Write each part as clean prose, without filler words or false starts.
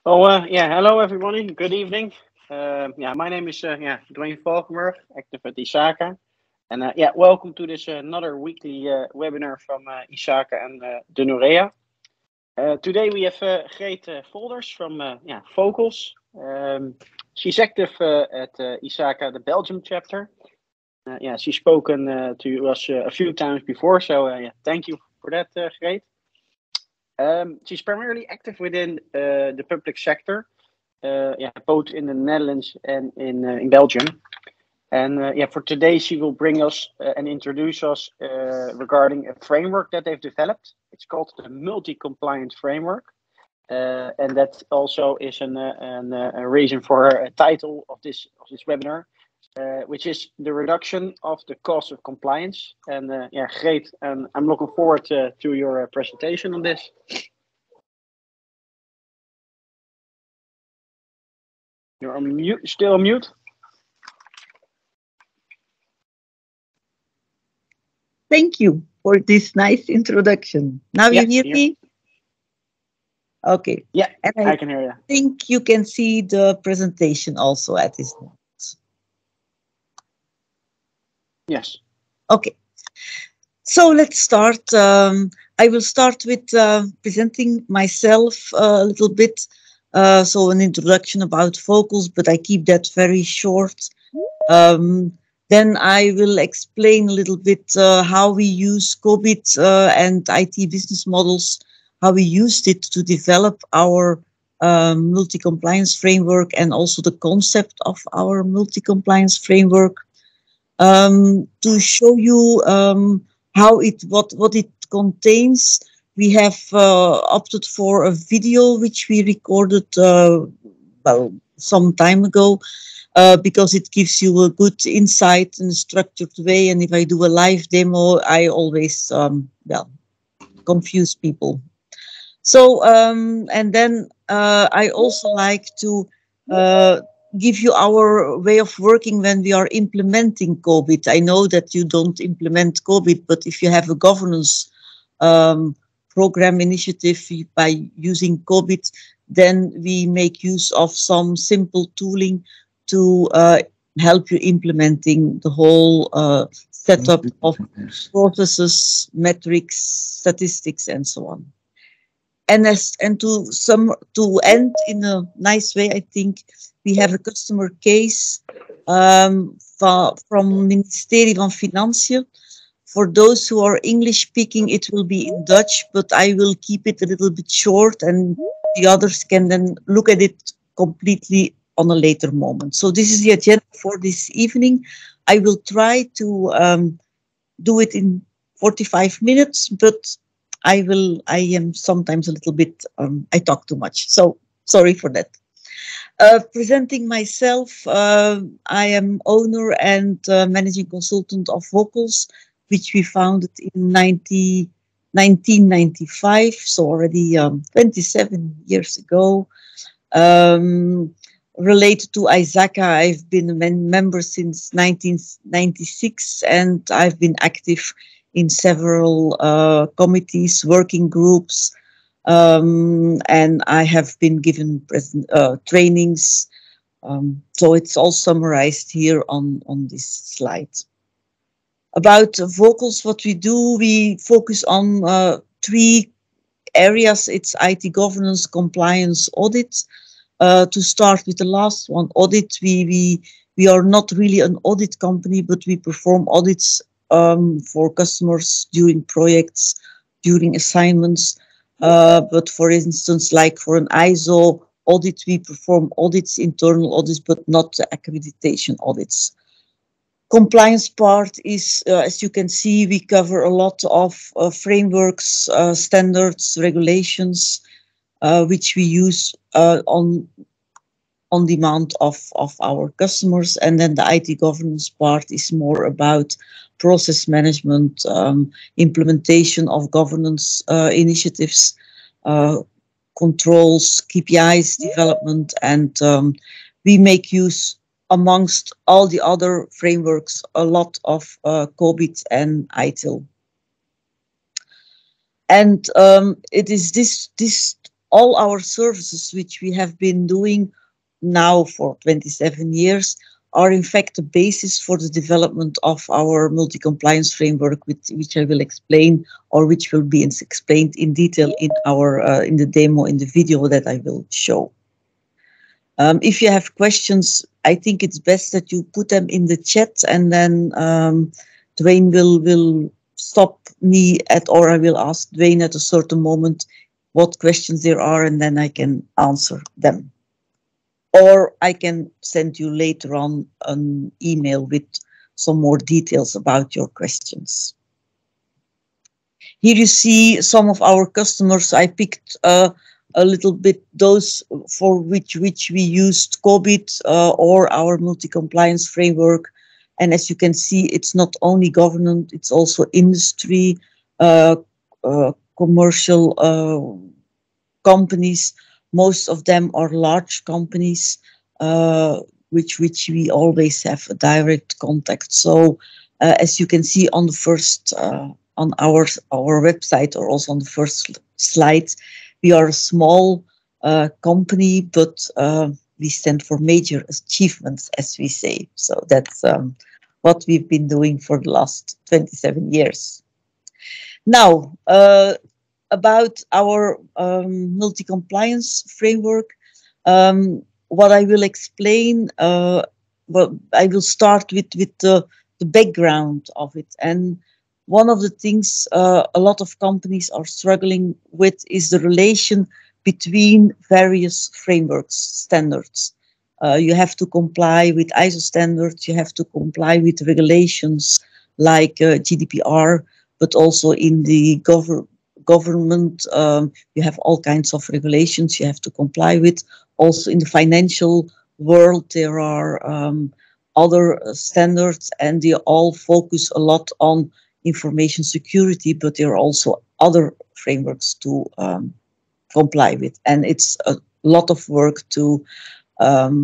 Yeah, hello everybody. Good evening. My name is Dwayne Valkenburg, active at Isaka, and welcome to this another weekly webinar from Isaka and de Norea. Today we have Greet Volders from Vocals. She's active at Isaka, the Belgium chapter. She's spoken to us a few times before, so thank you for that, Greet. She's primarily active within the public sector, both in the Netherlands and in Belgium. And for today, she will bring us and introduce us regarding a framework that they've developed. It's called the Multi-Compliant Framework. And that also is a reason for a title of this webinar, which is the reduction of the cost of compliance. And Greet, I'm looking forward to your presentation on this. You're on mute, still on mute. Thank you for this nice introduction. Now you hear me? Okay. Yeah, and I can hear you. I think you can see the presentation also at this moment. Yes. Okay. So let's start. I will start with presenting myself a little bit. So an introduction about Vocals, but I keep that very short. Then I will explain a little bit how we use COVID and IT business models, how we used it to develop our multi-compliance framework and also the concept of our multi-compliance framework. To show you what it contains, we have opted for a video which we recorded some time ago. Because it gives you a good insight in a structured way. And if I do a live demo, I always confuse people. So, and then I also like to give you our way of working when we are implementing COVID. I know that you don't implement COVID, but if you have a governance program initiative by using COVID, then we make use of some simple tooling to help you implementing the whole setup of processes, metrics, statistics, and so on. And to end in a nice way, I think we have a customer case from Ministerie van Financiën. For those who are English speaking, it will be in Dutch, but I will keep it a little bit short, and the others can then look at it completely on a later moment. So this is the agenda for this evening. I will try to do it in 45 minutes, but I am sometimes a little bit, I talk too much. So sorry for that. Presenting myself, I am owner and managing consultant of Vocals, which we founded in 1995, so already 27 years ago. Related to Isaka, I've been a member since 1996, and I've been active in several committees, working groups, and I have been given trainings. So it's all summarized here on this slide. About Vocals, what we do, we focus on 3 areas. It's IT governance, compliance, audit. To start with the last one, audit, we are not really an audit company, but we perform audits for customers during projects, during assignments. But for instance, like for an ISO audit, we perform audits, internal audits, but not accreditation audits. Compliance part is, as you can see, we cover a lot of frameworks, standards, regulations, which we use on demand of our customers. And then the IT governance part is more about process management, implementation of governance initiatives, controls, KPIs development, and we make use, amongst all the other frameworks, a lot of COVID and ITIL. And it is this all our services, which we have been doing now for 27 years, are in fact the basis for the development of our multi-compliance framework, which I will explain, or which will be explained in detail in our in the demo, in the video that I will show. If you have questions, I think it's best that you put them in the chat, and then Dwayne will stop me or I will ask Dwayne at a certain moment what questions there are, and then I can answer them. Or I can send you later on an email with some more details about your questions. Here you see some of our customers. I picked a little bit those for which we used COBIT or our multi-compliance framework. And as you can see, it's not only government, it's also industry, commercial companies. Most of them are large companies, which we always have a direct contact. So as you can see on the first, on our website, or also on the first slide, we are a small company, but we stand for major achievements, as we say. So that's what we've been doing for the last 27 years. Now, about our multi-compliance framework, what I will explain, well, I will start with the background of it. And one of the things a lot of companies are struggling with is the relation between various frameworks, standards. You have to comply with ISO standards, you have to comply with regulations like GDPR, but also in the government, you have all kinds of regulations you have to comply with. Also in the financial world, there are other standards, and they all focus a lot on information security, but there are also other frameworks to comply with. And it's a lot of work to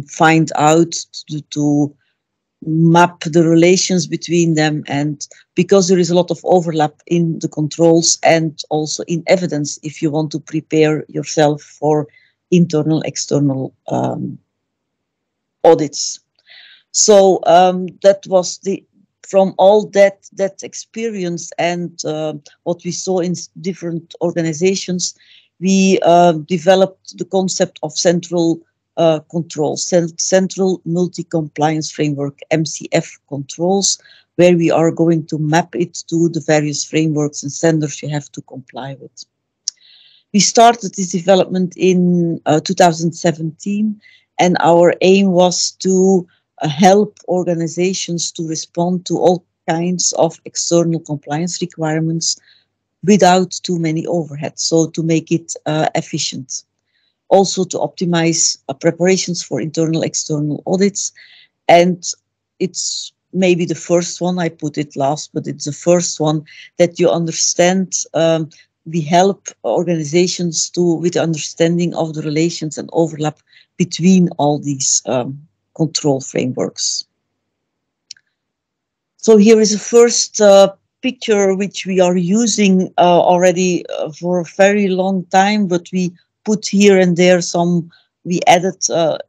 find out, to map the relations between them, and because there is a lot of overlap in the controls and also in evidence if you want to prepare yourself for internal, external audits. So that was from all that experience and what we saw in different organizations, we developed the concept of central controls, Central Multi-Compliance Framework, MCF controls, where we are going to map it to the various frameworks and standards you have to comply with. We started this development in 2017, and our aim was to help organizations to respond to all kinds of external compliance requirements without too many overheads, so to make it efficient. Also to optimize preparations for internal, external audits. And it's maybe the first one, I put it last, but it's the first one that you understand. We help organizations with understanding of the relations and overlap between all these control frameworks. So here is a first picture which we are using already for a very long time, but we put here and there some, we added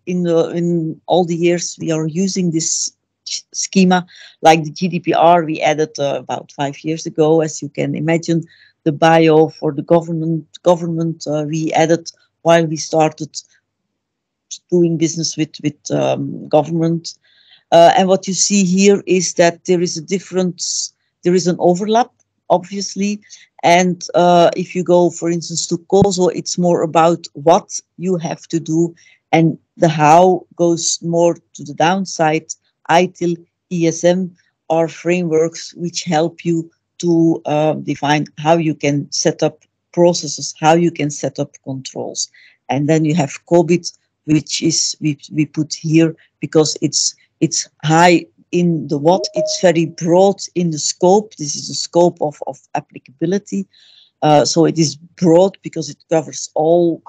in all the years we are using this schema, like the GDPR we added about 5 years ago, as you can imagine. The bio for the government we added while we started doing business with government. And what you see here is that there is a difference, there is an overlap, obviously. And if you go, for instance, to COSO, it's more about what you have to do, and the how goes more to the downside. ITIL, ESM are frameworks which help you to define how you can set up processes, how you can set up controls. And then you have COBIT, which is we put here because it's high in the what, it's very broad in the scope. This is the scope of applicability. So it is broad because it covers all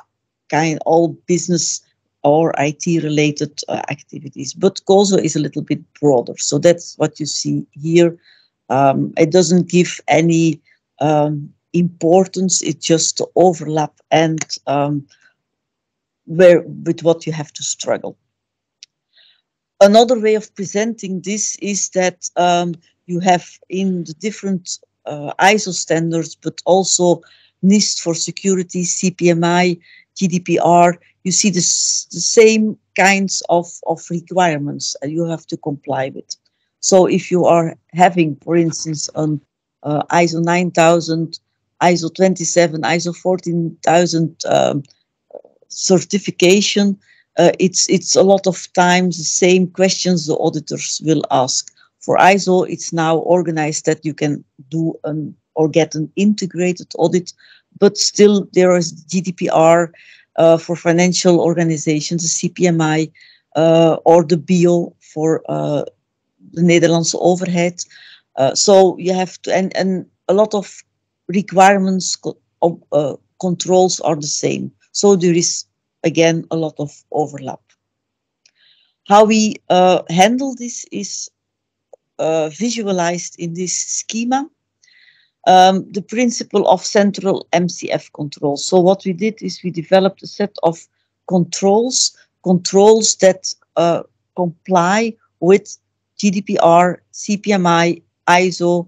business or IT related activities. But COSO is a little bit broader. So that's what you see here. It doesn't give any importance. It's just the overlap and where with what you have to struggle. Another way of presenting this is that you have in the different ISO standards, but also NIST for security, CPMI, GDPR, you see the same kinds of requirements you have to comply with. So if you are having, for instance, an ISO 9000, ISO 27, ISO 14000 certification, it's a lot of times the same questions the auditors will ask. For ISO, it's now organized that you can do or get an integrated audit, but still there is GDPR for financial organizations, the CPMI, or the BO for the Nederlandse overheid. So you have to, and a lot of requirements, controls are the same. So there is, again, a lot of overlap. How we handle this is visualized in this schema. The principle of central MCF control. So what we did is we developed a set of controls that comply with GDPR, CPMI, ISO,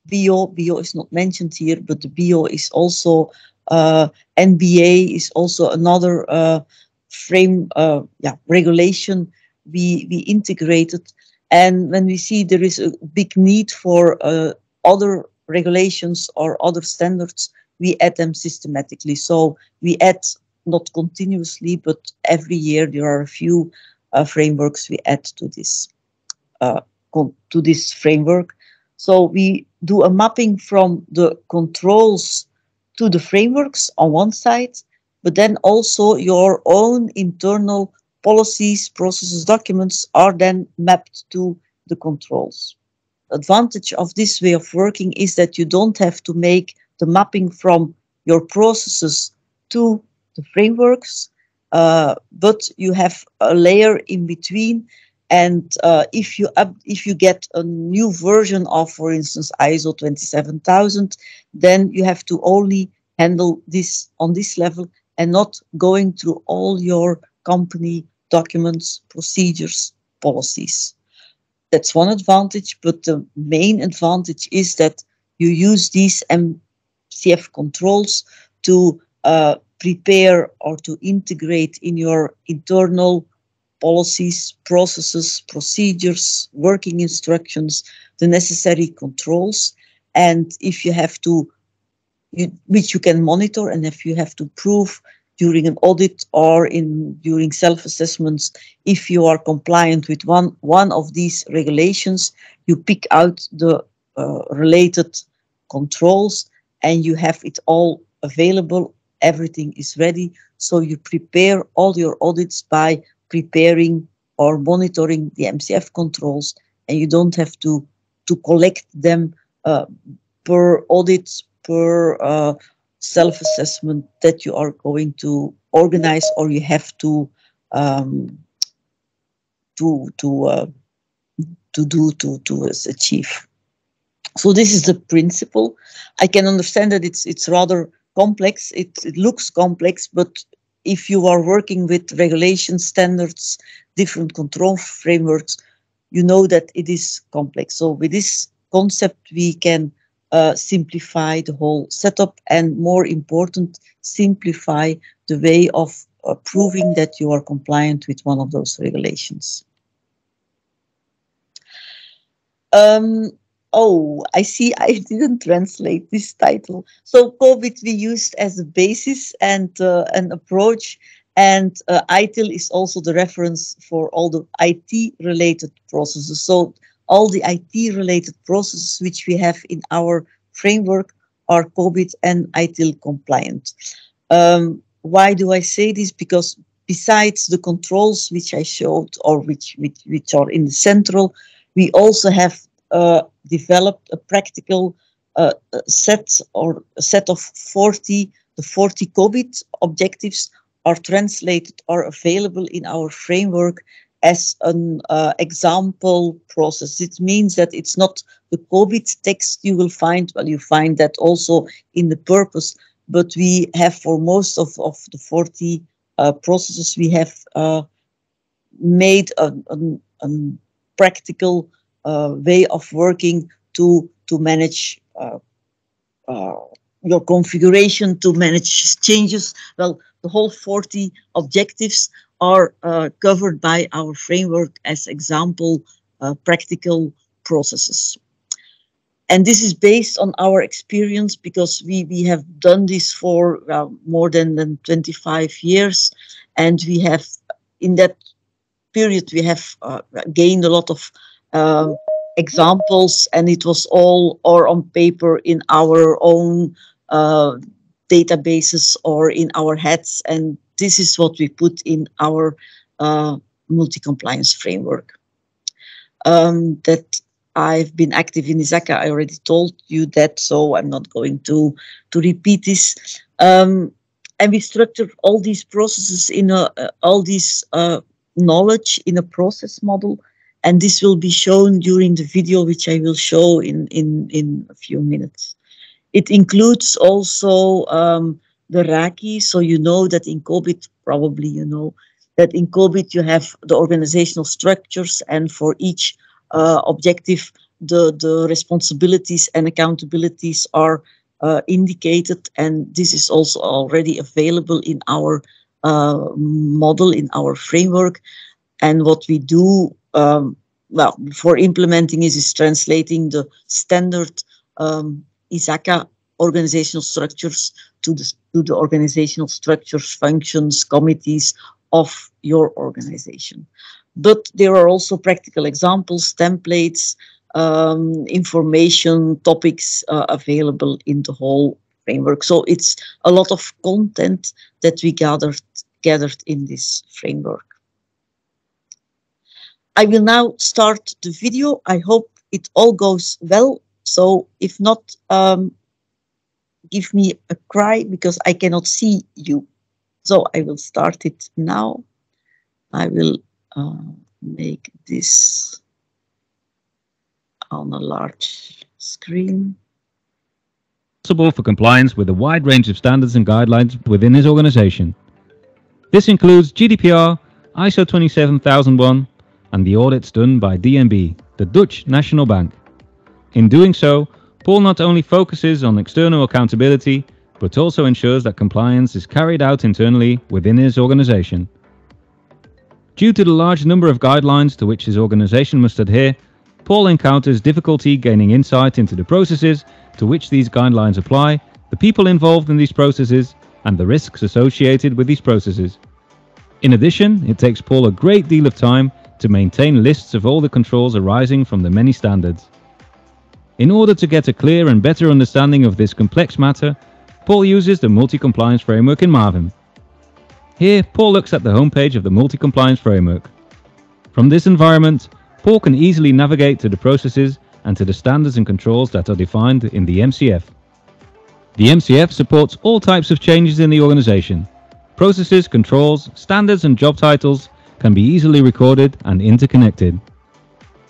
BO. BO is not mentioned here, but the BO is also NBA is also another regulation we integrated. And when we see there is a big need for other regulations or other standards, we add them systematically. So we add not continuously, but every year there are a few frameworks we add to this framework. So we do a mapping from the controls to the frameworks on one side, but then also your own internal policies, processes, documents are then mapped to the controls. Advantage of this way of working is that you don't have to make the mapping from your processes to the frameworks, but you have a layer in between. And if you get a new version of, for instance, ISO 27000, then you have to only handle this on this level and not going through all your company documents, procedures, policies. That's one advantage, but the main advantage is that you use these MCF controls to prepare or to integrate in your internal policies, processes, procedures, working instructions, the necessary controls. And if you have to, which you can monitor, and if you have to prove during an audit or during self-assessments, if you are compliant with one of these regulations, you pick out the related controls and you have it all available. Everything is ready. So you prepare all your audits by preparing or monitoring the MCF controls, and you don't have to collect them per audit, per self-assessment that you are going to organize or you have to achieve. So this is the principle. I can understand that it's rather complex. It looks complex, but if you are working with regulation standards, different control frameworks, you know that it is complex. So with this concept, we can simplify the whole setup and, more important, simplify the way of proving that you are compliant with one of those regulations. Oh, I see I didn't translate this title. So COVID we used as a basis and an approach, and ITIL is also the reference for all the IT-related processes. So all the IT-related processes which we have in our framework are COVID and ITIL compliant. Why do I say this? Because besides the controls which I showed, or which are in the central, we also have developed a practical set of 40. The 40 COVID objectives are translated, are available in our framework, as an example process. It means that it's not the COVID text you will find. Well, you find that also in the purpose, but we have for most of the 40 processes, we have made a practical way of working to manage your configuration, to manage changes. Well, the whole 40 objectives are covered by our framework as example practical processes. And this is based on our experience because we have done this for more than 25 years. And we have, in that period, we have gained a lot of examples, and it was all or on paper in our own databases or in our heads. And this is what we put in our multi-compliance framework. That I've been active in ISACA. I already told you that, so I'm not going to repeat this. And we structure all these processes in all these knowledge in a process model, and this will be shown during the video, which I will show in a few minutes. It includes also the RACI, so you know that in COVID, probably you know that in COVID you have the organizational structures, and for each objective, the responsibilities and accountabilities are indicated, and this is also already available in our model, in our framework. And what we do, well, before implementing is translating the standard ISACA organizational structures to the organizational structures, functions, committees of your organization. But there are also practical examples, templates, information, topics available in the whole framework. So it's a lot of content that we gathered in this framework. I will now start the video. I hope it all goes well. So if not, give me a cry because I cannot see you. So I will start it now. I will make this on a large screen. Responsible for compliance with a wide range of standards and guidelines within his organization. This includes GDPR, ISO 27001, and the audits done by DNB, the Dutch National Bank. In doing so, Paul not only focuses on external accountability, but also ensures that compliance is carried out internally within his organization. Due to the large number of guidelines to which his organization must adhere, Paul encounters difficulty gaining insight into the processes to which these guidelines apply, the people involved in these processes, and the risks associated with these processes. In addition, it takes Paul a great deal of time to maintain lists of all the controls arising from the many standards. In order to get a clear and better understanding of this complex matter, Paul uses the multi-compliance framework in Marvin. Here, Paul looks at the homepage of the multi-compliance framework. From this environment, Paul can easily navigate to the processes and to the standards and controls that are defined in the MCF. The MCF supports all types of changes in the organization. Processes, controls, standards, and job titles can be easily recorded and interconnected.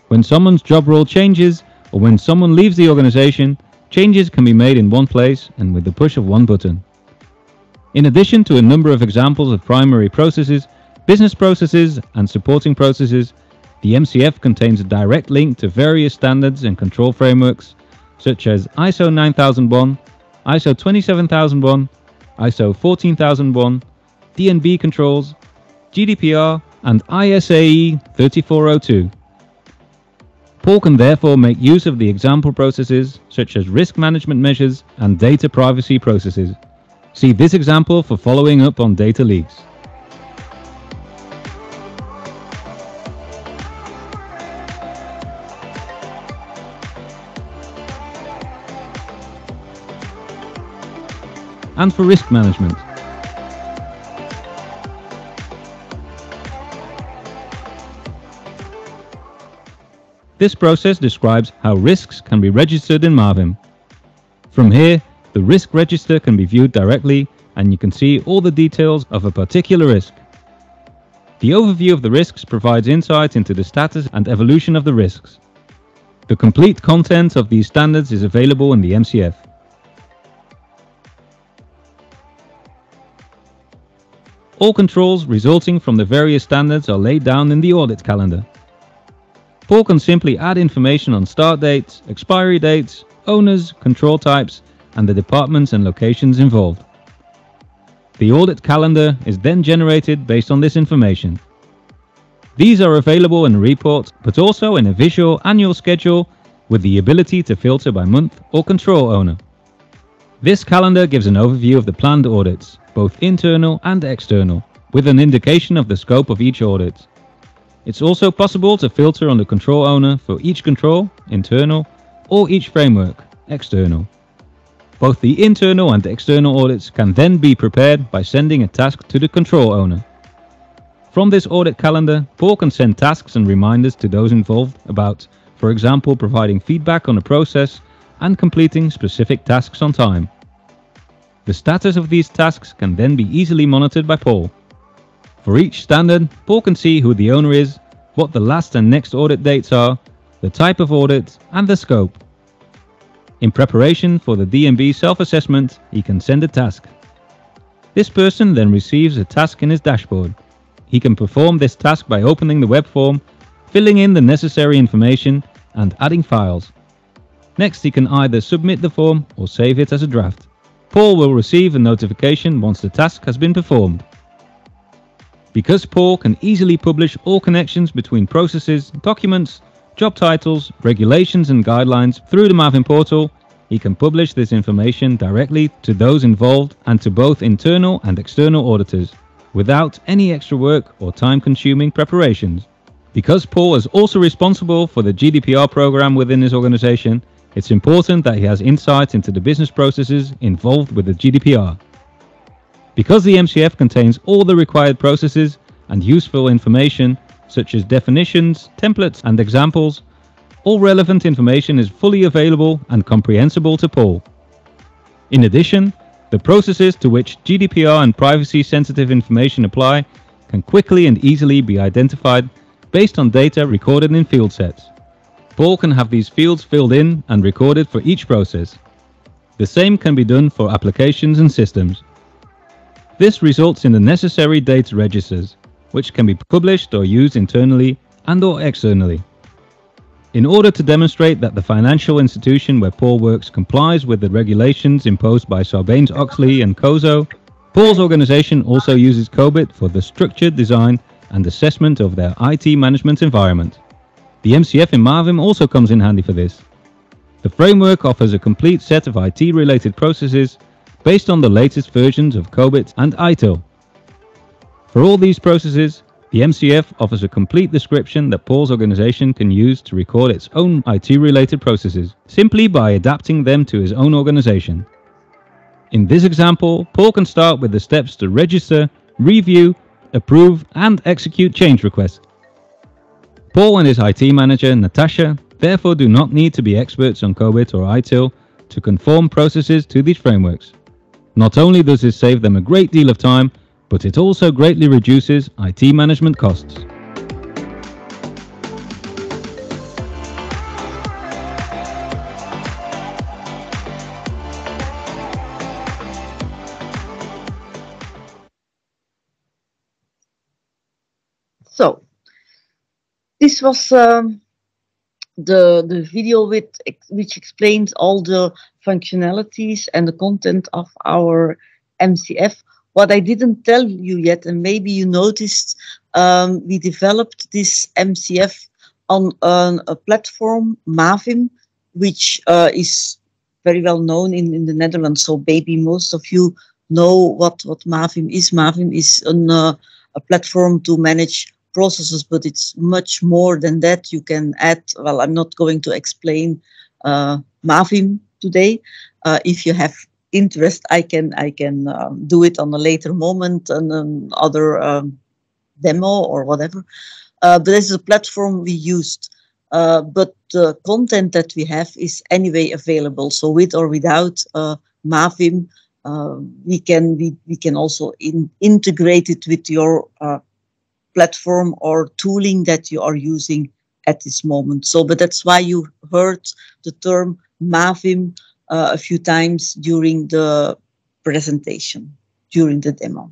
When someone's job role changes, or when someone leaves the organization, changes can be made in one place and with the push of one button. In addition to a number of examples of primary processes, business processes, and supporting processes, the MCF contains a direct link to various standards and control frameworks, such as ISO 9001, ISO 27001, ISO 14001, DNB controls, GDPR, and ISAE 3402. Paul can therefore make use of the example processes such as risk management measures and data privacy processes. See this example for following up on data leaks. And for risk management. This process describes how risks can be registered in Marvin. From here, the risk register can be viewed directly and you can see all the details of a particular risk. The overview of the risks provides insight into the status and evolution of the risks. The complete content of these standards is available in the MCF. All controls resulting from the various standards are laid down in the audit calendar. Paul can simply add information on start dates, expiry dates, owners, control types, and the departments and locations involved. The audit calendar is then generated based on this information. These are available in a report, but also in a visual annual schedule with the ability to filter by month or control owner. This calendar gives an overview of the planned audits, both internal and external, with an indication of the scope of each audit. It's also possible to filter on the control owner for each control, internal, or each framework, external. Both the internal and external audits can then be prepared by sending a task to the control owner. From this audit calendar, Paul can send tasks and reminders to those involved about, for example, providing feedback on a process and completing specific tasks on time. The status of these tasks can then be easily monitored by Paul. For each standard, Paul can see who the owner is, what the last and next audit dates are, the type of audit, and the scope. In preparation for the DNB self-assessment, he can send a task. This person then receives a task in his dashboard. He can perform this task by opening the web form, filling in the necessary information, and adding files. Next, he can either submit the form or save it as a draft. Paul will receive a notification once the task has been performed. Because Paul can easily publish all connections between processes, documents, job titles, regulations and guidelines through the MAVIN portal, he can publish this information directly to those involved and to both internal and external auditors, without any extra work or time-consuming preparations. Because Paul is also responsible for the GDPR program within his organization, it's important that he has insight into the business processes involved with the GDPR. Because the MCF contains all the required processes and useful information, such as definitions, templates, and examples, all relevant information is fully available and comprehensible to Paul. In addition, the processes to which GDPR and privacy-sensitive information apply can quickly and easily be identified based on data recorded in field sets. Paul can have these fields filled in and recorded for each process. The same can be done for applications and systems. This results in the necessary data registers, which can be published or used internally and/or externally. In order to demonstrate that the financial institution where Paul works complies with the regulations imposed by Sarbanes-Oxley and COSO, Paul's organization also uses COBIT for the structured design and assessment of their IT management environment. The MCF in MAVIN also comes in handy for this. The framework offers a complete set of IT-related processes based on the latest versions of COBIT and ITIL. For all these processes, the MCF offers a complete description that Paul's organization can use to record its own IT-related processes, simply by adapting them to his own organization. In this example, Paul can start with the steps to register, review, approve, and execute change requests. Paul and his IT manager, Natasha, therefore do not need to be experts on COBIT or ITIL to conform processes to these frameworks. Not only does this save them a great deal of time, but it also greatly reduces IT management costs. So, this was the video which explains all the functionalities and the content of our MCF. What I didn't tell you yet, and maybe you noticed, we developed this MCF on a platform, MAVIN, which is very well known in the Netherlands. So maybe most of you know what MAVIN is. MAVIN is a platform to manage processes, but it's much more than that. You can add, well, I'm not going to explain MAVIN today. If you have interest, I can do it on a later moment and another demo or whatever. But this is a platform we used. But the content that we have is anyway available. So with or without MAVIN, we can also integrate it with your platform or tooling that you are using at this moment. So, but that's why you heard the term Mavim a few times during the presentation, during the demo.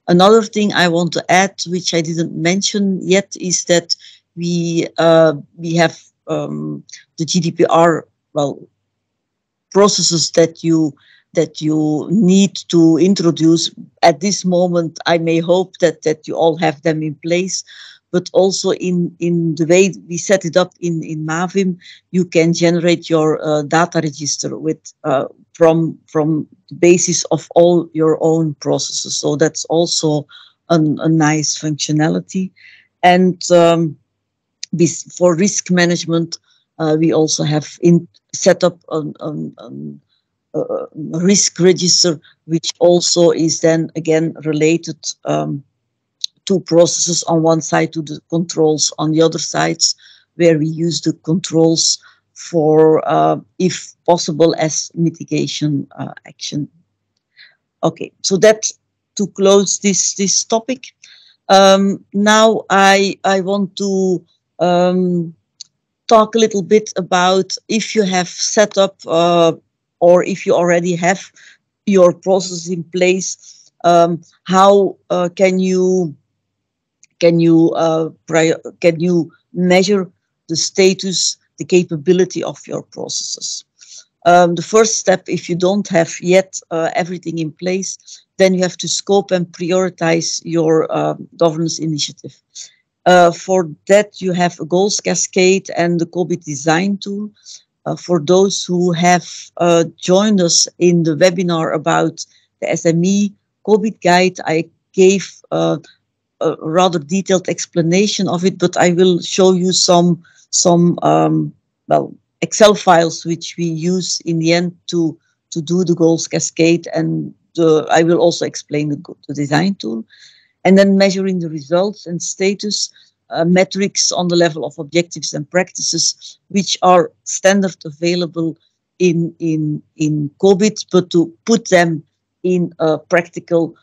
Another thing I want to add, which I didn't mention yet, is that we have the GDPR processes that you need to introduce. At this moment, I may hope that you all have them in place, but also in the way we set it up in Mavim, you can generate your data register with from the basis of all your own processes. So that's also a nice functionality. And for risk management, we also have set up a risk register, which also is then again related to processes on one side, to the controls on the other sides, where we use the controls for, if possible, as mitigation action. Okay, so that to close this topic. Now I want to talk a little bit about if you have set up or if you already have your process in place, how can you measure the status, the capability of your processes? The first step, if you don't have yet everything in place, then you have to scope and prioritize your governance initiative. For that, you have a Goals Cascade and the COVID design tool. For those who have joined us in the webinar about the SME COVID guide, I gave a rather detailed explanation of it, but I will show you some Excel files which we use in the end to do the Goals Cascade, and I will also explain the design tool. And then measuring the results and status, metrics on the level of objectives and practices, which are standard available in COVID, but to put them in a practical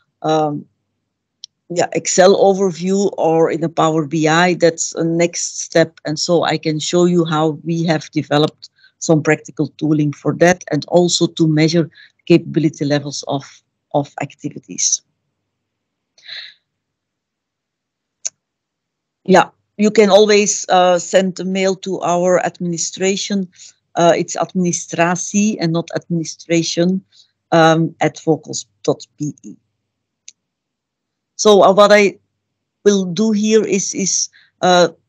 Excel overview or in a Power BI, that's a next step. And so I can show you how we have developed some practical tooling for that, and also to measure capability levels of activities. Yeah, you can always send a mail to our administration. It's administratie and not administration at vocals.be. So what I will do here is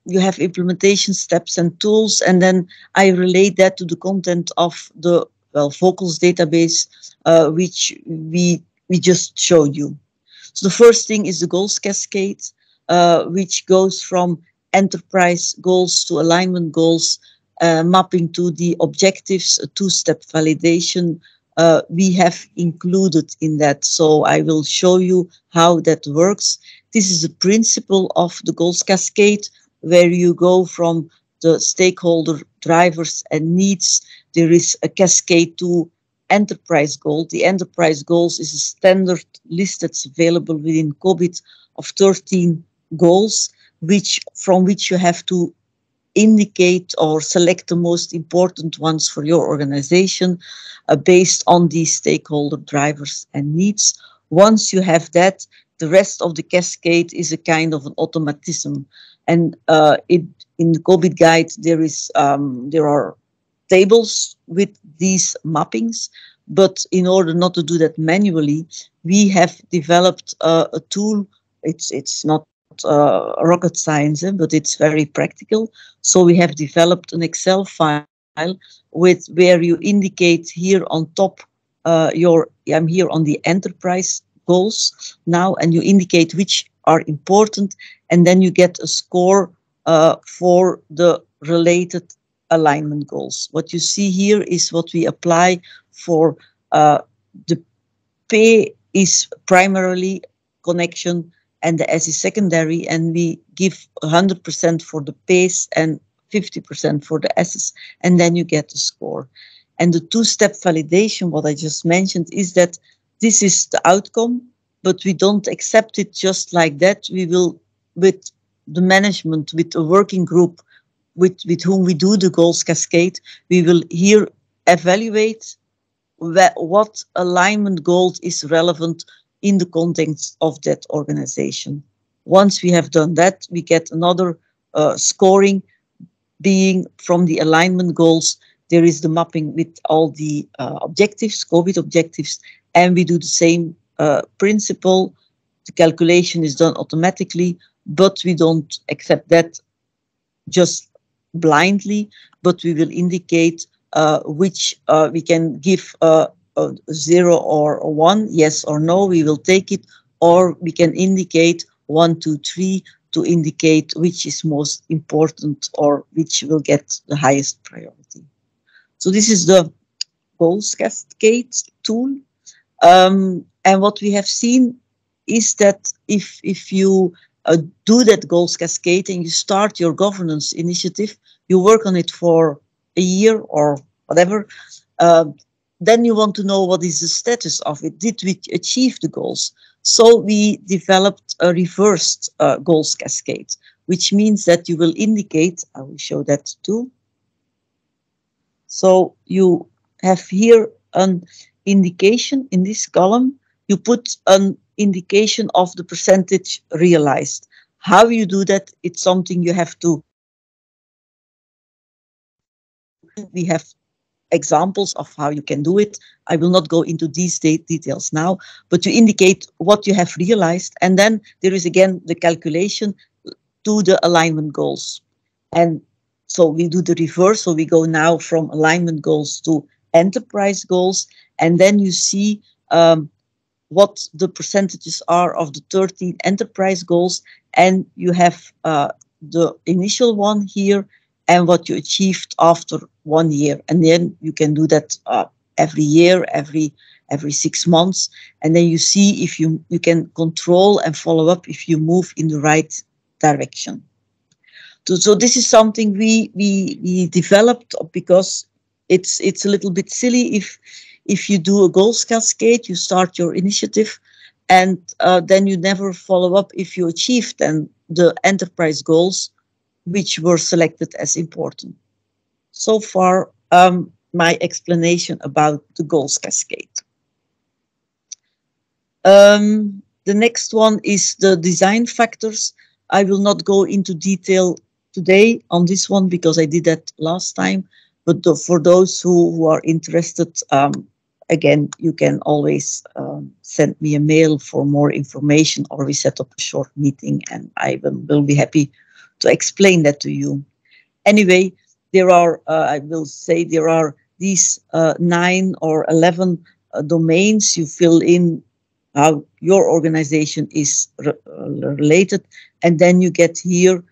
you have implementation steps and tools, and then I relate that to the content of the Vocals database, which we just showed you. So the first thing is the Goals Cascade, which goes from enterprise goals to alignment goals, mapping to the objectives, a two-step validation. We have included in that. So I will show you how that works. This is the principle of the Goals Cascade, where you go from the stakeholder drivers and needs. There is a cascade to enterprise goal. The enterprise goals is a standard list that's available within COVID of 13 goals, from which you have to indicate or select the most important ones for your organization based on these stakeholder drivers and needs. Once you have that, the rest of the cascade is a kind of an automatism. And in the COVID guide, there are tables with these mappings, but in order not to do that manually, we have developed a tool. It's not rocket science, but it's very practical. So we have developed an Excel file where you indicate here on top I'm here on the enterprise goals now, and you indicate which are important, and then you get a score for the related alignment goals. What you see here is what we apply for the P is primarily connection and the S is secondary, and we give 100% for the P's and 50% for the S's, and then you get a score. And the two-step validation, what I just mentioned, is that this is the outcome, but we don't accept it just like that. We will with the management, with a working group with whom we do the goals cascade, we will here evaluate what alignment goals is relevant in the context of that organization. Once we have done that, we get another scoring being from the alignment goals. There is the mapping with all the objectives, COVID objectives, and we do the same principle. The calculation is done automatically, but we don't accept that just blindly, but we will indicate which we can give a 0 or a 1, yes or no, we will take it, or we can indicate 1, 2, 3 to indicate which is most important or which will get the highest priority. So this is the Goals Cascade tool. And what we have seen is that if you do that Goals Cascade and you start your governance initiative, you work on it for a year or whatever, then you want to know what is the status of it. Did we achieve the goals? So we developed a reversed Goals Cascade, which means that you will indicate, I will show that too. So you have here an indication in this column. You put an indication of the percentage realized. How you do that, it's something you have to. We have examples of how you can do it. I will not go into these details now, but you indicate what you have realized, and then there is again the calculation to the alignment goals. And so we do the reverse, so we go now from alignment goals to enterprise goals, and then you see what the percentages are of the 13 enterprise goals, and you have the initial one here and what you achieved after 1 year. And then you can do that every year, every 6 months, and then you see if you can control and follow up if you move in the right direction. So this is something we developed because it's a little bit silly if you do a goals cascade, you start your initiative, and then you never follow up if you achieved then the enterprise goals which were selected as important. So far, my explanation about the goals cascade. The next one is the design factors. I will not go into detail today on this one because I did that last time, but for those who are interested, again, you can always send me a mail for more information, or we set up a short meeting and I will be happy to explain that to you. Anyway, there are, I will say, there are these 9 or 11 domains. You fill in how your organization is related, and then you get here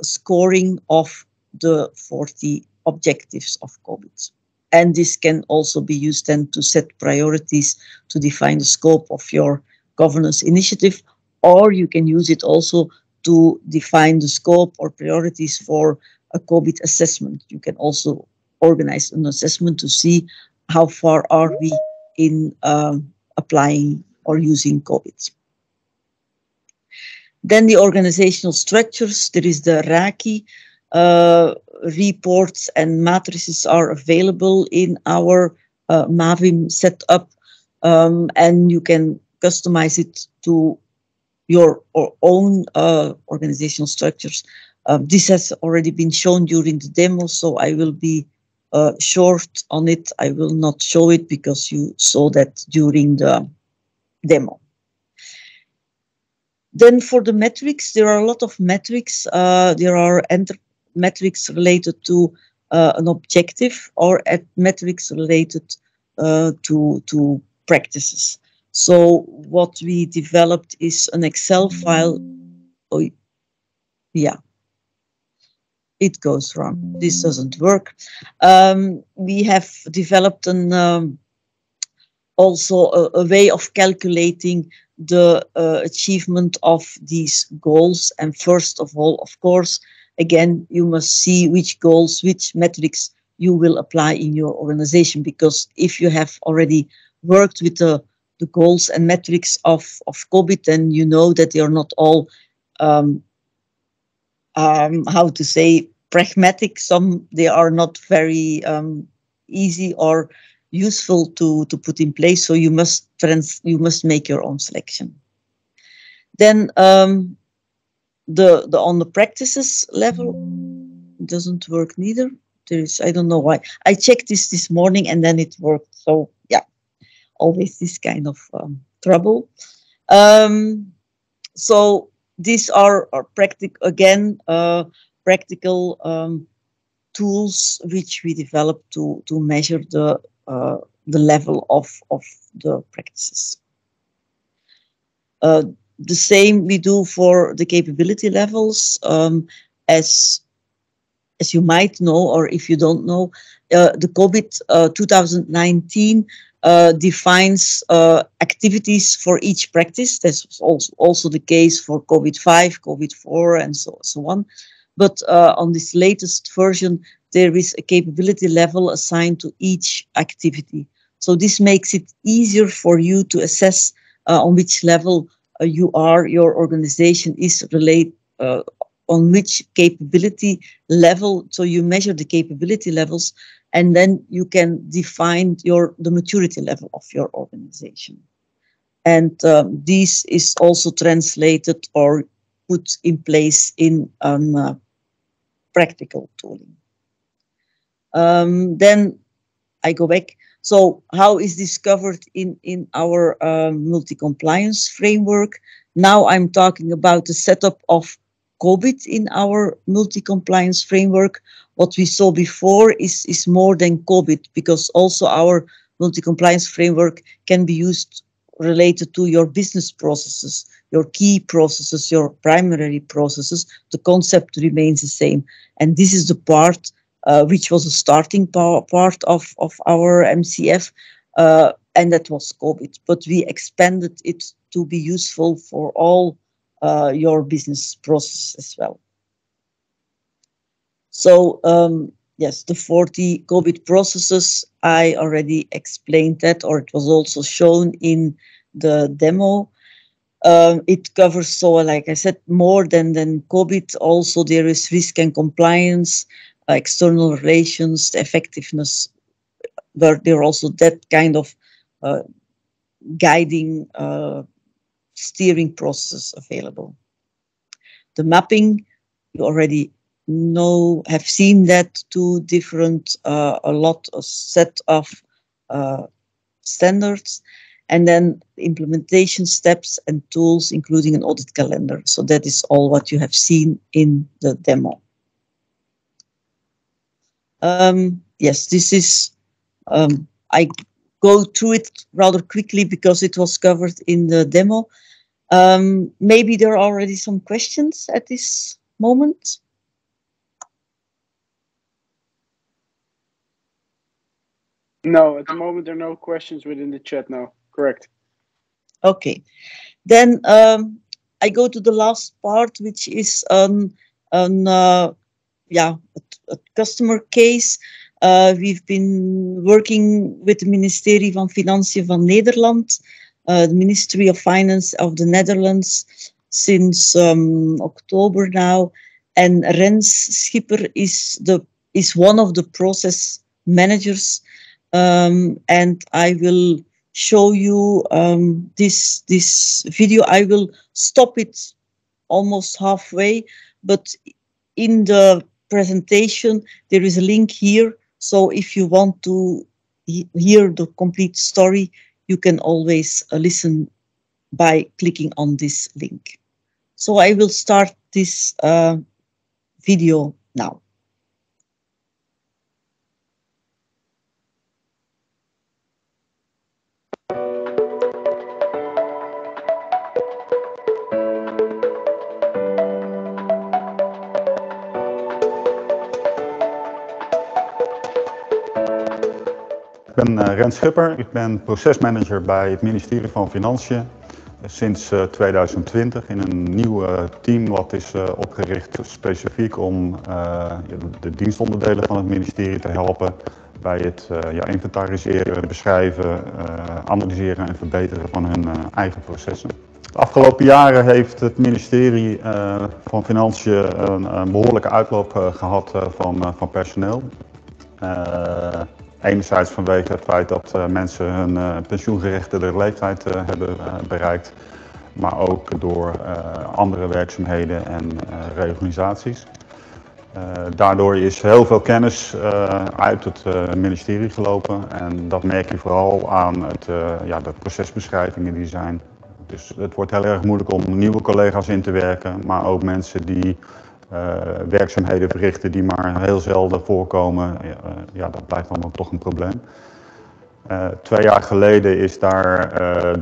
scoring of the 40 objectives of COVID. And this can also be used then to set priorities, to define the scope of your governance initiative, or you can use it also to define the scope or priorities for a COVID assessment. You can also organize an assessment to see how far are we in applying or using COVID. Then the organizational structures, there is the RAKI. Reports and matrices are available in our Mavim setup, and you can customize it to your own organizational structures. This has already been shown during the demo, so I will be short on it. I will not show it because you saw that during the demo. Then for the metrics, there are a lot of metrics. There are metrics related to an objective, or metrics related to practices. So what we developed is an Excel file. Oh, yeah, it goes wrong. This doesn't work. We have developed an also a way of calculating the achievement of these goals. And first of all, of course, again, you must see which goals, which metrics you will apply in your organization, because if you have already worked with the goals and metrics of COVID, then you know that they are not all how to say, pragmatic. Some they are not very easy or useful to put in place. So you must make your own selection. Then the on the practices level doesn't work neither. I don't know why. I checked this morning and then it worked. So yeah, always this kind of trouble. So these are practical tools which we developed to measure the level of the practices. The same we do for the capability levels. As you might know, or if you don't know, the COVID 2019 defines activities for each practice. That's also the case for COVID-5, COVID-4, and so on. But on this latest version, there is a capability level assigned to each activity. So this makes it easier for you to assess on which level your organization is related, on which capability level. So you measure the capability levels, and then you can define the maturity level of your organization. And this is also translated or put in place in practical tooling. Then I go back. So how is this covered in our multi-compliance framework? Now I'm talking about the setup of COVID in our multi-compliance framework. What we saw before is more than COVID, because also our multi-compliance framework can be used related to your business processes, your key processes, your primary processes. The concept remains the same. And this is the part which was a starting part of our MCF, and that was COVID. But we expanded it to be useful for all your business process as well. So yes, the 40 COVID processes, I already explained that, or it was also shown in the demo. It covers, so like I said, more than COVID. Also, there is risk and compliance, external relations, the effectiveness. There are also that kind of guiding steering process available. The mapping, you already have seen that, two different, a set of standards, and then implementation steps and tools, including an audit calendar. So that is all what you have seen in the demo. Yes, this is, I go through it rather quickly because it was covered in the demo. Maybe there are already some questions at this moment. No, at the moment there are no questions within the chat now. Correct. Okay. Then I go to the last part, which is a customer case. We've been working with the Ministerie van Financiën van Nederland, the Ministry of Finance of the Netherlands, since October now. And Rens Schipper is one of the process managers. And I will show you this video. I will stop it almost halfway, but in the presentation there is a link here. So if you want to hear the complete story, you can always listen by clicking on this link. So I will start this video now. Ik ben Rens Schipper, ik ben procesmanager bij het ministerie van Financiën sinds 2020 in een nieuw team wat is opgericht specifiek om de dienstonderdelen van het ministerie te helpen bij het inventariseren, beschrijven, analyseren en verbeteren van hun eigen processen. De afgelopen jaren heeft het ministerie van Financiën een behoorlijke uitloop gehad van personeel. Enerzijds vanwege het feit dat mensen hun pensioengerechtigde leeftijd hebben bereikt, maar ook door andere werkzaamheden en reorganisaties. Daardoor is heel veel kennis uit het ministerie gelopen en dat merk je vooral aan de procesbeschrijvingen die zijn. Dus het wordt heel erg moeilijk om nieuwe collega's in te werken, maar ook mensen die werkzaamheden verrichten die maar heel zelden voorkomen, dat blijft dan ook toch een probleem. 2 jaar geleden is daar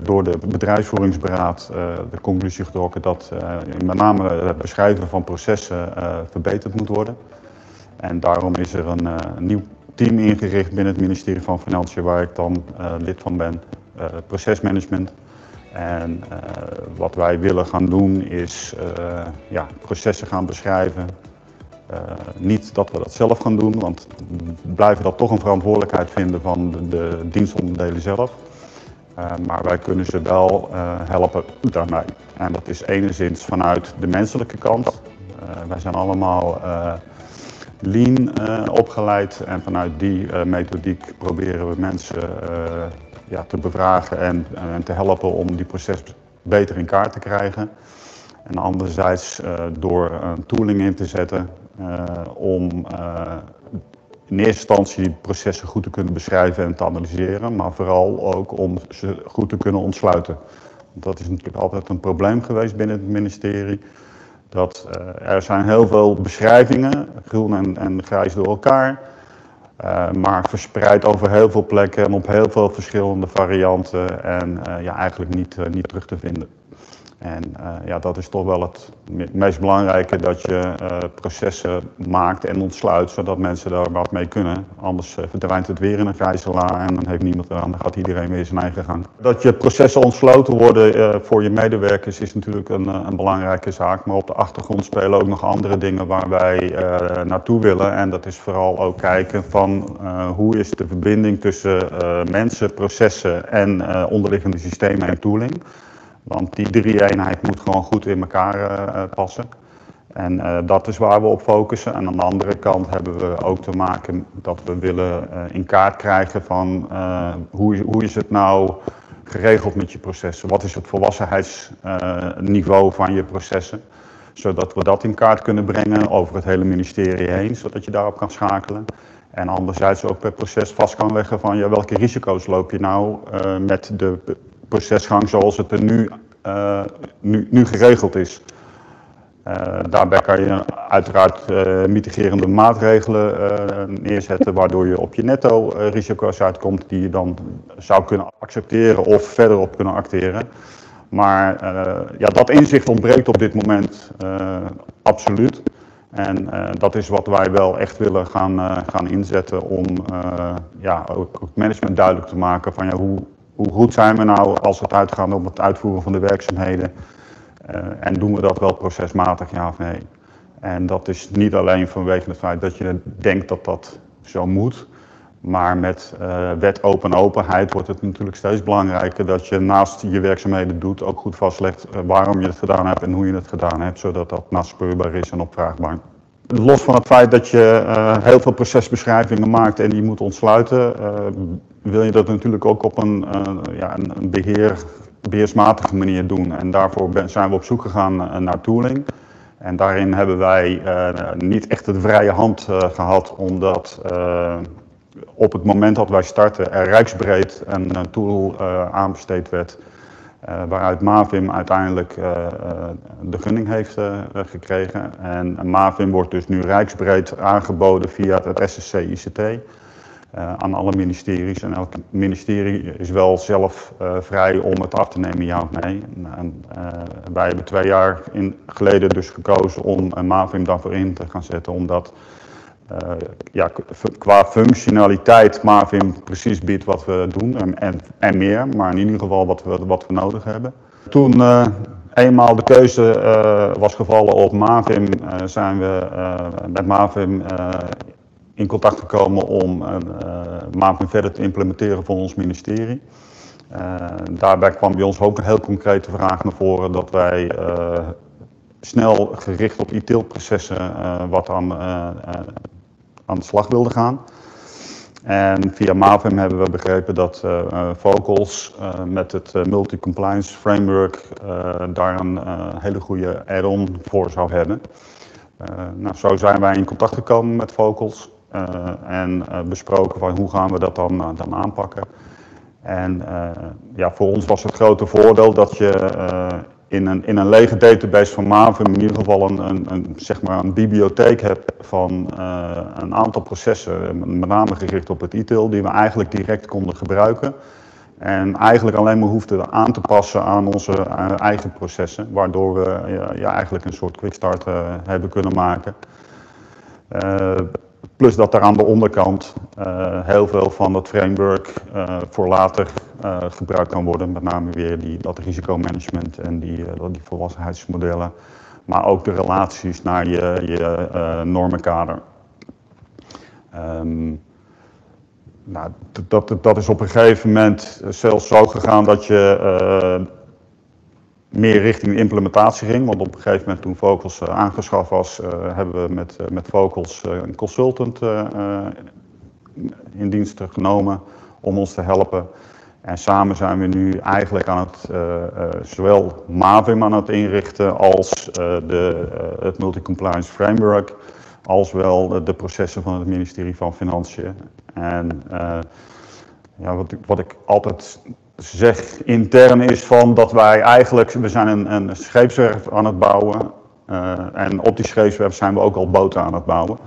door de bedrijfsvoeringsberaad de conclusie getrokken dat met name het beschrijven van processen verbeterd moet worden. En daarom is er een nieuw team ingericht binnen het ministerie van Financiën waar ik dan lid van ben, procesmanagement. En wat wij willen gaan doen is processen gaan beschrijven. Niet dat we dat zelf gaan doen, want we blijven dat toch een verantwoordelijkheid vinden van de dienstonderdelen zelf. Maar wij kunnen ze wel helpen daarmee. En dat is enerzijds vanuit de menselijke kant. Wij zijn allemaal lean opgeleid en vanuit die methodiek proberen we mensen te bevragen en te helpen om die proces beter in kaart te krijgen. En anderzijds door een tooling in te zetten om in eerste instantie processen goed te kunnen beschrijven en te analyseren, maar vooral ook om ze goed te kunnen ontsluiten. Dat is natuurlijk altijd een probleem geweest binnen het ministerie. Dat er zijn heel veel beschrijvingen, groen en grijs door elkaar, maar verspreid over heel veel plekken en op heel veel verschillende varianten en eigenlijk niet terug te vinden. En dat is toch wel het meest belangrijke, dat je processen maakt en ontsluit, zodat mensen daar wat mee kunnen. Anders verdwijnt het weer in een grijze la en dan heeft niemand eraan, dan gaat iedereen weer zijn eigen gang. Dat je processen ontsloten worden voor je medewerkers is natuurlijk een belangrijke zaak, maar op de achtergrond spelen ook nog andere dingen waar wij naartoe willen. En dat is vooral ook kijken van hoe is de verbinding tussen mensen, processen en onderliggende systemen en tooling. Want die drie-eenheid moet gewoon goed in elkaar passen. En dat is waar we op focussen. En aan de andere kant hebben we ook te maken dat we willen in kaart krijgen van hoe is het nou geregeld met je processen? Wat is het volwassenheidsniveau van je processen? Zodat we dat in kaart kunnen brengen over het hele ministerie heen, zodat je daarop kan schakelen. En anderzijds ook per proces vast kan leggen van welke risico's loop je nou met de procesgang zoals het er nu geregeld is. Daarbij kan je uiteraard mitigerende maatregelen neerzetten, waardoor je op je netto risico's uitkomt die je dan zou kunnen accepteren of verder op kunnen acteren. Maar dat inzicht ontbreekt op dit moment absoluut. En dat is wat wij wel echt willen gaan inzetten om ook het management duidelijk te maken van hoe goed zijn we nou als het uitgaat om het uitvoeren van de werkzaamheden en doen we dat wel procesmatig, ja of nee. En dat is niet alleen vanwege het feit dat je denkt dat dat zo moet, maar met wet openheid wordt het natuurlijk steeds belangrijker dat je naast je werkzaamheden doet ook goed vastlegt waarom je het gedaan hebt en hoe je het gedaan hebt, zodat dat naspeurbaar is en opvraagbaar. Los van het feit dat je heel veel procesbeschrijvingen maakt en die moet ontsluiten, wil je dat natuurlijk ook op een beheersmatige manier doen. En daarvoor zijn we op zoek gegaan naar tooling. En daarin hebben wij niet echt de vrije hand gehad, omdat op het moment dat wij starten er rijksbreed een tool aanbesteed werd. Waaruit MAVIM uiteindelijk de gunning heeft gekregen. En MAVIM wordt dus nu rijksbreed aangeboden via het SSC-ICT aan alle ministeries. En elk ministerie is wel zelf vrij om het af te nemen, ja of nee. En, wij hebben 2 jaar geleden dus gekozen om MAVIM daarvoor in te gaan zetten, omdat qua functionaliteit MAVIM precies biedt wat we doen en meer, maar in ieder geval wat we nodig hebben. Toen eenmaal de keuze was gevallen op MAVIM, zijn we met MAVIM in contact gekomen om MAVIM verder te implementeren voor ons ministerie. Daarbij kwam bij ons ook een heel concrete vraag naar voren dat wij snel gericht op e-tailprocessen wat aan de slag wilden gaan. En via Mavim hebben we begrepen dat Vocals met het multi-compliance framework daar een hele goede add-on voor zou hebben. Nou, zo zijn wij in contact gekomen met Vocals en besproken van hoe gaan we dat dan aanpakken. En ja, voor ons was het grote voordeel dat je in een lege database van Mavim in ieder geval zeg maar een bibliotheek hebt van een aantal processen, met name gericht op het e-tail, die we eigenlijk direct konden gebruiken. En eigenlijk alleen maar hoefden aan te passen aan onze eigen processen, waardoor we ja, eigenlijk een soort quickstart hebben kunnen maken. Plus dat er aan de onderkant heel veel van het framework voor later gebruikt kan worden. Met name weer dat risicomanagement en die volwassenheidsmodellen. Maar ook de relaties naar je normenkader. Nou, dat is op een gegeven moment zelfs zo gegaan dat je meer richting implementatie ging. Want op een gegeven moment toen Vocals aangeschaft was, hebben we met Vocals een consultant in dienst genomen om ons te helpen. En samen zijn we nu eigenlijk aan het, zowel Mavim aan het inrichten als het multi-compliance framework, als wel de processen van het ministerie van Financiën. En ja, wat ik altijd zeg intern is van dat wij eigenlijk, we zijn een scheepswerf aan het bouwen en op die scheepswerf zijn we ook al boten aan het bouwen.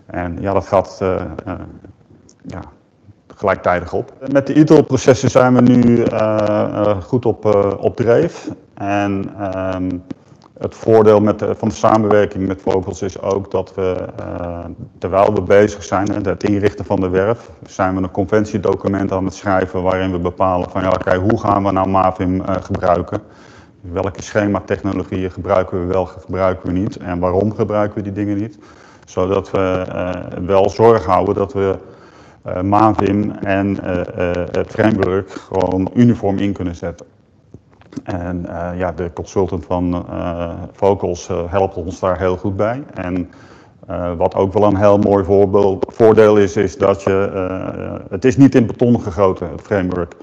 En ja, dat gaat ja, gelijktijdig op. Met de e-tail processen zijn we nu goed op dreef. En het voordeel van de samenwerking met Vocals is ook dat we, terwijl we bezig zijn met het inrichten van de werf, zijn we een conventiedocument aan het schrijven waarin we bepalen van ja, oké, hoe gaan we nou Mavim gebruiken? Welke schematechnologieën gebruiken we wel, gebruiken we niet en waarom gebruiken we die dingen niet? Zodat we wel zorg houden dat we Mavim en het framework gewoon uniform in kunnen zetten. En ja, de consultant van Vocals helpt ons daar heel goed bij. En wat ook wel een heel mooi voordeel is dat het is niet in beton gegoten, het framework.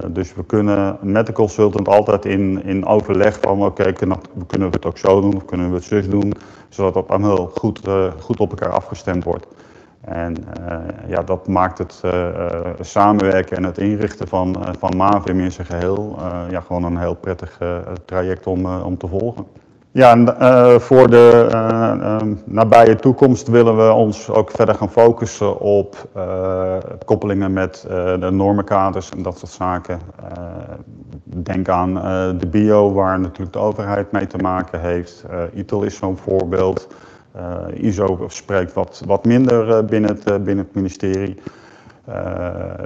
Dus we kunnen met de consultant altijd in overleg van oké, kunnen we het ook zo doen of kunnen we het zus doen, zodat dat allemaal goed op elkaar afgestemd wordt. En ja, dat maakt het samenwerken en het inrichten van Mavim in zijn geheel ja, gewoon een heel prettig traject om te volgen. Ja, en voor de nabije toekomst willen we ons ook verder gaan focussen op koppelingen met de normenkaders en dat soort zaken. Denk aan de bio, waar natuurlijk de overheid mee te maken heeft. e-tail is zo'n voorbeeld. ISO spreekt wat minder binnen het ministerie.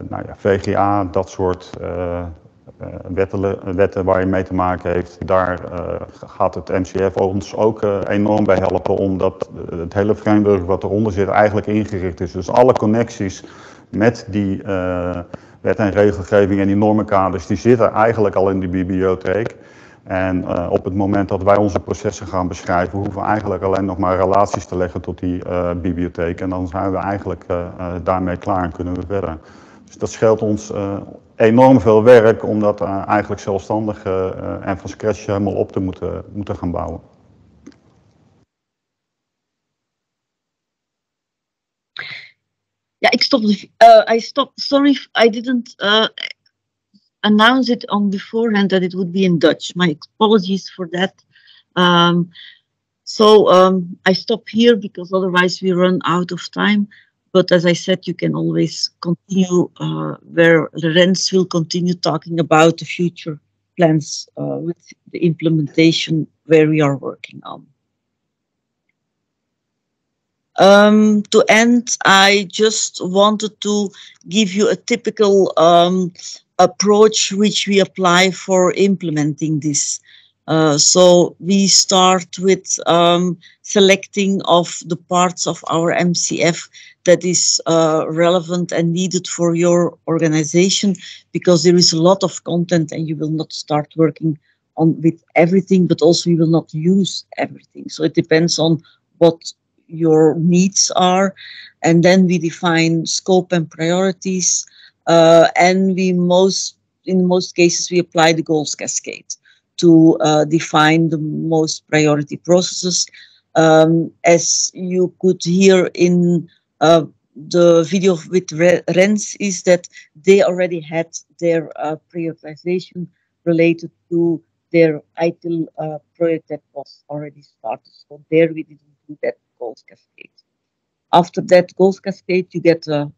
Nou ja, VGA, dat soort wetten waar je mee te maken heeft, daar gaat het MCF ons ook enorm bij helpen, omdat het hele framework wat eronder zit eigenlijk ingericht is. Dus alle connecties met die wet en regelgeving en die normenkaders, die zitten eigenlijk al in die bibliotheek. En op het moment dat wij onze processen gaan beschrijven, hoeven we eigenlijk alleen nog maar relaties te leggen tot die bibliotheek. En dan zijn we eigenlijk daarmee klaar en kunnen we verder. Dus dat scheelt ons enorm veel werk om dat eigenlijk zelfstandig en van scratch helemaal op te moeten gaan bouwen. Ja, ik stopte. I stopped. Sorry, I didn't announce it on beforehand that it would be in Dutch. My apologies for that. I stop here because otherwise we run out of time. But as I said, you can always continue where Rens will continue talking about the future plans with the implementation where we are working on. To end, I just wanted to give you a typical approach which we apply for implementing this. So we start with selecting of the parts of our MCF that is relevant and needed for your organization, because there is a lot of content and you will not start working on with everything, but also you will not use everything. So it depends on what your needs are. And then we define scope and priorities. And in most cases, we apply the Goals Cascade to define the most priority processes. As you could hear in the video with Rens, is that they already had their prioritization related to their ITIL project that was already started. So there we didn't do that Goals Cascade. After that Goals Cascade, you get a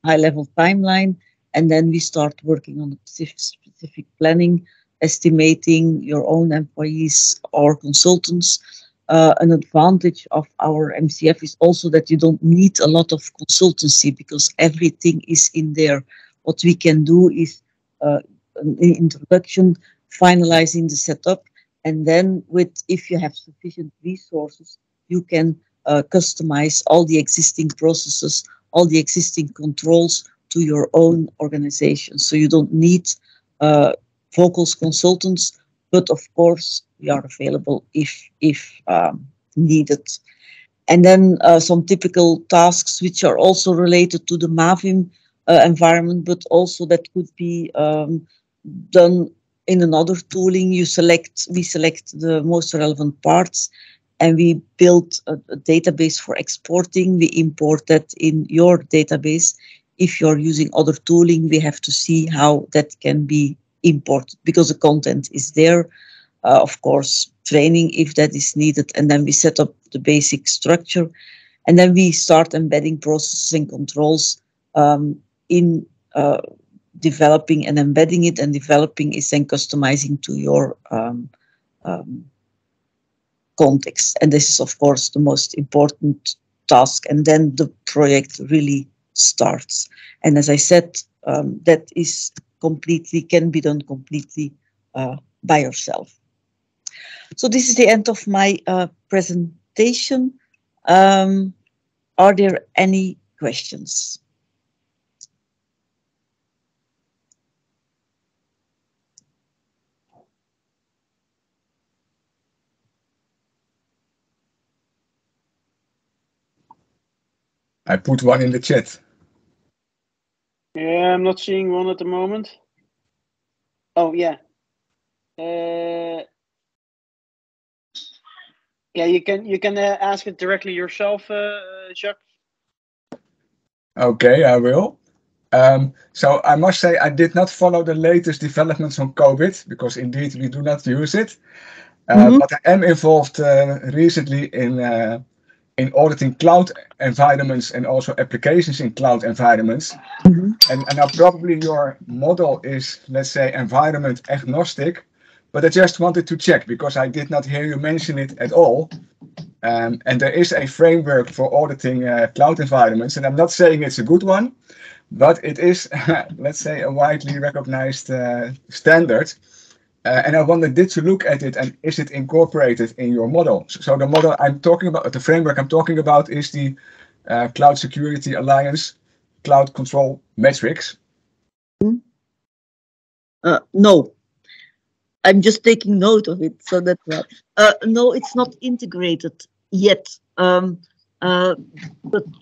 high-level timeline, and then we start working on the specific planning, estimating your own employees or consultants. An advantage of our MCF is also that you don't need a lot of consultancy because everything is in there. What we can do is an introduction, finalizing the setup, and then if you have sufficient resources, you can customize all the existing processes, all the existing controls to your own organization. So you don't need focus consultants, but of course we are available if needed. And then some typical tasks which are also related to the Mavim environment, but also that could be done in another tooling. We select the most relevant parts, and we build a database for exporting. We import that in your database. If you're using other tooling, we have to see how that can be imported because the content is there. Of course, training if that is needed, and then we set up the basic structure, and then we start embedding processes and controls in developing and embedding it, and developing is then customizing to your context. And this is, of course, the most important task, and then the project really starts. And as I said, that is can be done completely by yourself. So this is the end of my presentation. Are there any questions? I put one in the chat. Yeah, I'm not seeing one at the moment. Oh, yeah. Yeah, you can ask it directly yourself, Jacques. Okay, I will. So I must say I did not follow the latest developments on COVID because indeed we do not use it. But I am involved recently in auditing cloud environments and also applications in cloud environments. And now probably your model is, let's say, environment agnostic, but I just wanted to check because I did not hear you mention it at all. And there is a framework for auditing cloud environments, and I'm not saying it's a good one, but it is, let's say, a widely recognized standard. And I wondered, did you look at it and is it incorporated in your model? So the model I'm talking about, the framework I'm talking about is the Cloud Security Alliance Cloud Control Metrics. No, I'm just taking note of it. So that's right. No, it's not integrated yet. But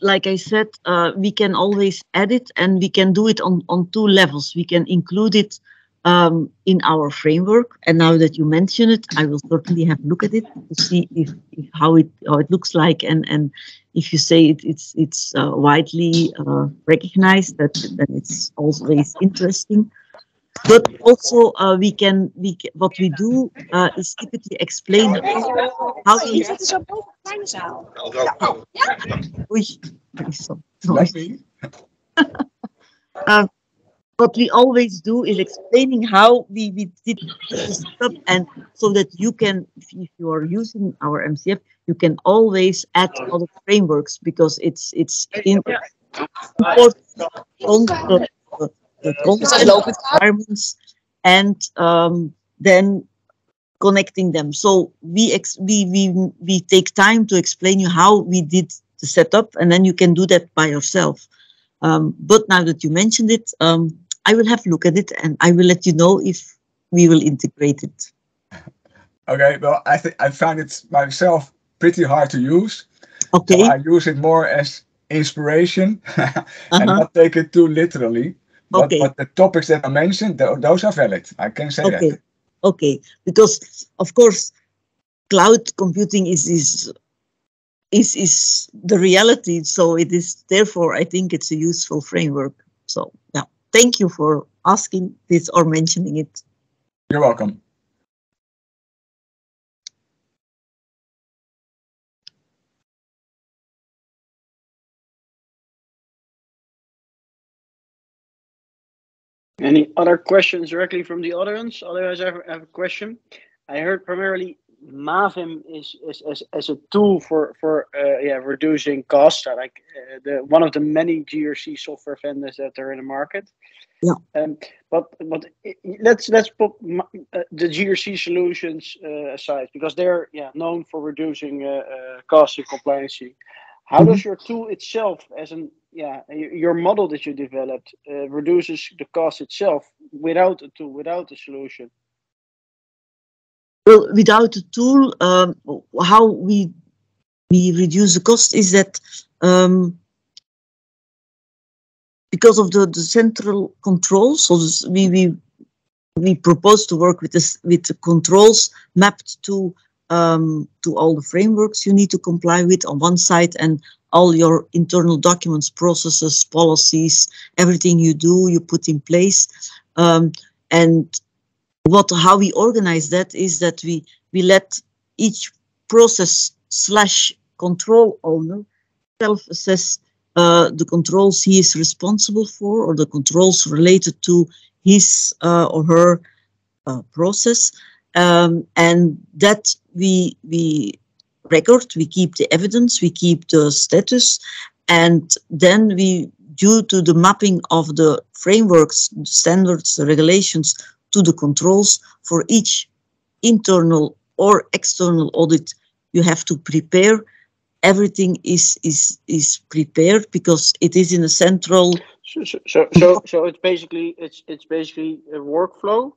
like I said, we can always add it, and we can do it on two levels. We can include it in our framework, and now that you mention it, I will certainly have a look at it to see if how it looks like, and if you say it's widely recognized, then it's always interesting. But also what we do is typically explain how to what we always do is explaining how we did this stuff, and so that you can, if you are using our MCF, you can always add other frameworks because it's important on the content requirements, and then connecting them. So we take time to explain you how we did the setup, and then you can do that by yourself. But now that you mentioned it, I will have a look at it, and I will let you know if we will integrate it. Okay, well, I think I found it myself pretty hard to use. Okay. So I use it more as inspiration and not take it too literally. But, Okay. but the topics that I mentioned, those are valid. I can say that. Okay. Because of course, cloud computing is the reality. So it is, therefore, I think it's a useful framework. So yeah, thank you for asking this or mentioning it. You're welcome. Any other questions directly from the audience? Otherwise, I have a question. I heard primarily Mavim is as a tool for reducing costs, like one of the many GRC software vendors that are in the market. Yeah. But let's put the GRC solutions aside, because they're known for reducing cost and compliance. How does your tool itself, as an your model that you developed, reduces the cost itself without a tool, without a solution? Well, without a tool, how we reduce the cost is that because of the central controls. So we propose to work with the controls mapped to all the frameworks you need to comply with on one side, and all your internal documents, processes, policies, everything you do, you put in place. And how we organize that is that we let each process / control owner self-assess the controls he is responsible for, or the controls related to his or her process, and that we record, we keep the evidence, we keep the status, and then we, due to the mapping of the frameworks, standards, the regulations to the controls for each internal or external audit, you have to prepare. Everything is prepared because it is in a central. So it's basically a workflow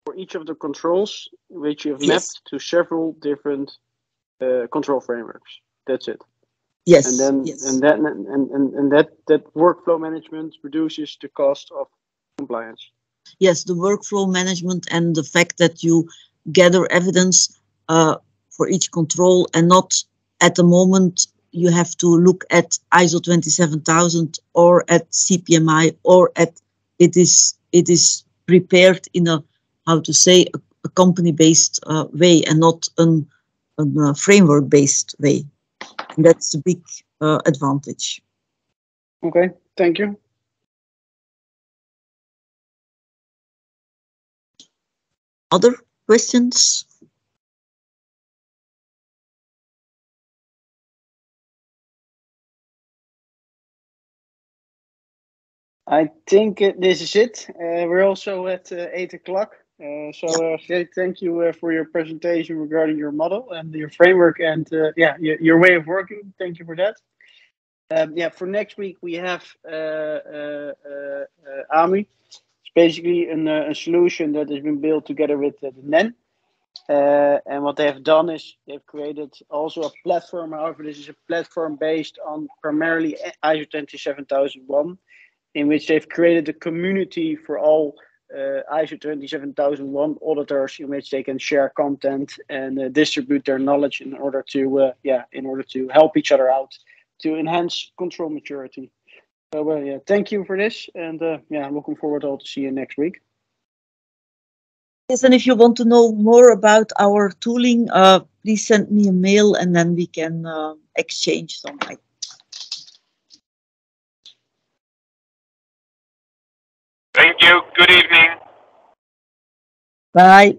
for each of the controls which you have mapped to several different control frameworks. That's it. Yes. And then that workflow management reduces the cost of compliance. Yes, the workflow management and the fact that you gather evidence for each control, and not at the moment you have to look at ISO 27000 or at CPMI, or at it is prepared in a, how to say, a company-based way, and not a framework-based way. And that's a big advantage. Okay, thank you. Other questions? I think this is it. We're also at 8 o'clock. Thank you for your presentation regarding your model and your framework and your way of working. Thank you for that. For next week we have AMI. It's basically a solution that has been built together with the NEN. And what they have done is they've created also a platform. However, this is a platform based on primarily ISO 27001, in which they've created a community for all ISO 27001 auditors, in which they can share content and distribute their knowledge in order to help each other out to enhance control maturity. So thank you for this, and looking forward to see you next week. Yes, and if you want to know more about our tooling, please send me a mail, and then we can exchange some ideas. Thank you. Good evening. Bye.